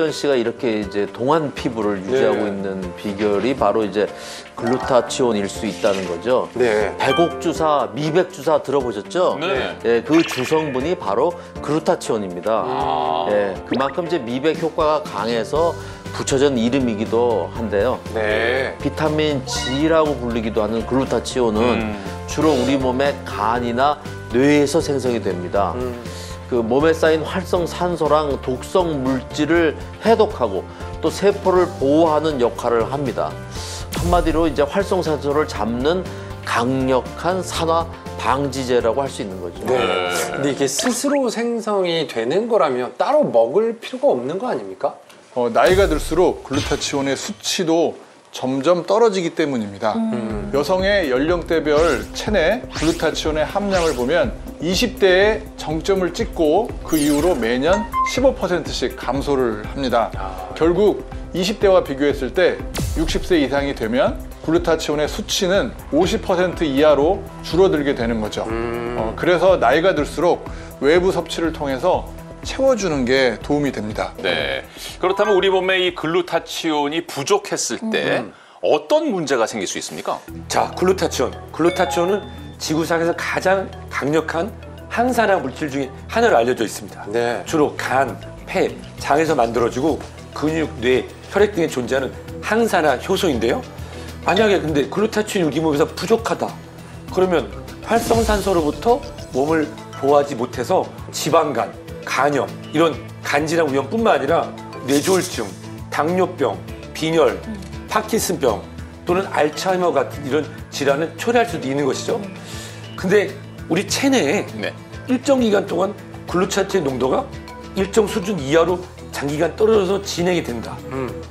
현 씨가 이렇게 이제 동안 피부를 유지하고 있는 비결이 바로 이제 글루타치온일 수 있다는 거죠. 백옥주사, 미백주사 들어보셨죠? 네. 그 주성분이 바로 글루타치온입니다. 그만큼 이제 미백 효과가 강해서 붙여진 이름이기도 한데요. 비타민 G라고 불리기도 하는 글루타치온은 주로 우리 몸의 간이나 뇌에서 생성이 됩니다. 그 몸에 쌓인 활성산소랑 독성 물질을 해독하고 또 세포를 보호하는 역할을 합니다. 한마디로 이제 활성산소를 잡는 강력한 산화 방지제라고 할 수 있는 거죠. 근데 이게 스스로 생성이 되는 거라면 따로 먹을 필요가 없는 거 아닙니까? 나이가 들수록 글루타치온의 수치도 점점 떨어지기 때문입니다. 여성의 연령대별 체내 글루타치온의 함량을 보면 20대에 정점을 찍고 그 이후로 매년 15%씩 감소를 합니다. 결국 20대와 비교했을 때 60세 이상이 되면 글루타치온의 수치는 50% 이하로 줄어들게 되는 거죠. 그래서 나이가 들수록 외부 섭취를 통해서 채워주는 게 도움이 됩니다. 그렇다면 우리 몸에 이 글루타치온이 부족했을 때 어떤 문제가 생길 수 있습니까? 자, 글루타치온은 지구상에서 가장 강력한 항산화 물질 중에 하나로 알려져 있습니다. 주로 간, 폐, 장에서 만들어지고 근육, 뇌, 혈액 등에 존재하는 항산화 효소인데요. 만약에 근데 글루타치온이 우리 몸에서 부족하다. 그러면 활성산소로부터 몸을 보호하지 못해서 지방간, 간염, 이런 간질환 위험뿐만 아니라 뇌졸중, 당뇨병, 빈혈, 파킨슨병 또는 알츠하이머 같은 이런 질환을 초래할 수도 있는 것이죠. 근데 우리 체내에 일정 기간 동안 글루타치온 농도가 일정 수준 이하로 장기간 떨어져서 진행이 된다.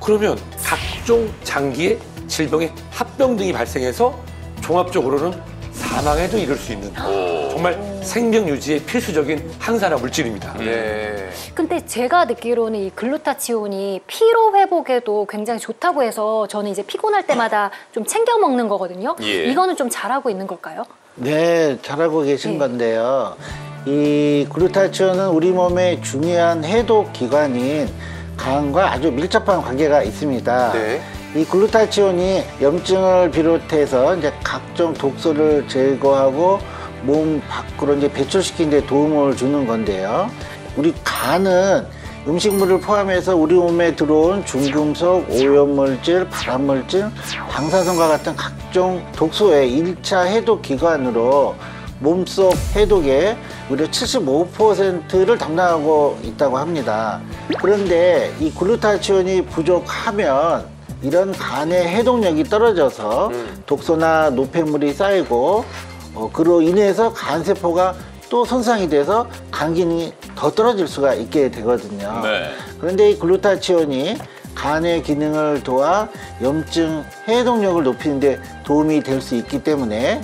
그러면 각종 장기의 질병의 합병 등이 발생해서 종합적으로는 사망에도 이를 수 있는 정말 생명 유지에 필수적인 항산화 물질입니다. 근데 제가 듣기로는 이 글루타치온이 피로 회복에도 굉장히 좋다고 해서 저는 이제 피곤할 때마다 좀 챙겨 먹는 거거든요. 이거는 좀 잘하고 있는 걸까요? 네, 잘하고 계신 건데요. 이 글루타치온은 우리 몸의 중요한 해독 기관인 간과 아주 밀접한 관계가 있습니다. 이 글루타치온이 염증을 비롯해서 이제 각종 독소를 제거하고 몸 밖으로 이제 배출시키는 데 도움을 주는 건데요. 우리 간은 음식물을 포함해서 우리 몸에 들어온 중금속, 오염물질, 발암물질, 방사선과 같은 각종 독소의 1차 해독 기관으로 몸속 해독의 무려 75%를 담당하고 있다고 합니다. 그런데 이 글루타치온이 부족하면 이런 간의 해독력이 떨어져서 독소나 노폐물이 쌓이고 그로 인해서 간세포가 또 손상이 돼서 간 기능이 더 떨어질 수가 있게 되거든요. 그런데 이 글루타치온이 간의 기능을 도와 염증 해독력을 높이는 데 도움이 될 수 있기 때문에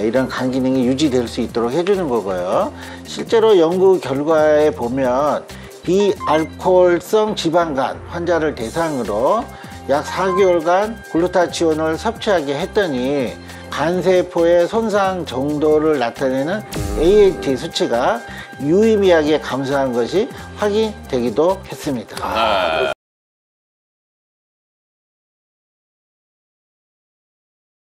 이런 간 기능이 유지될 수 있도록 해주는 거고요. 실제로 연구 결과에 보면 비알코올성 지방간 환자를 대상으로 약 4개월간 글루타치온을 섭취하게 했더니 간세포의 손상 정도를 나타내는 ALT 수치가 유의미하게 감소한 것이 확인되기도 했습니다.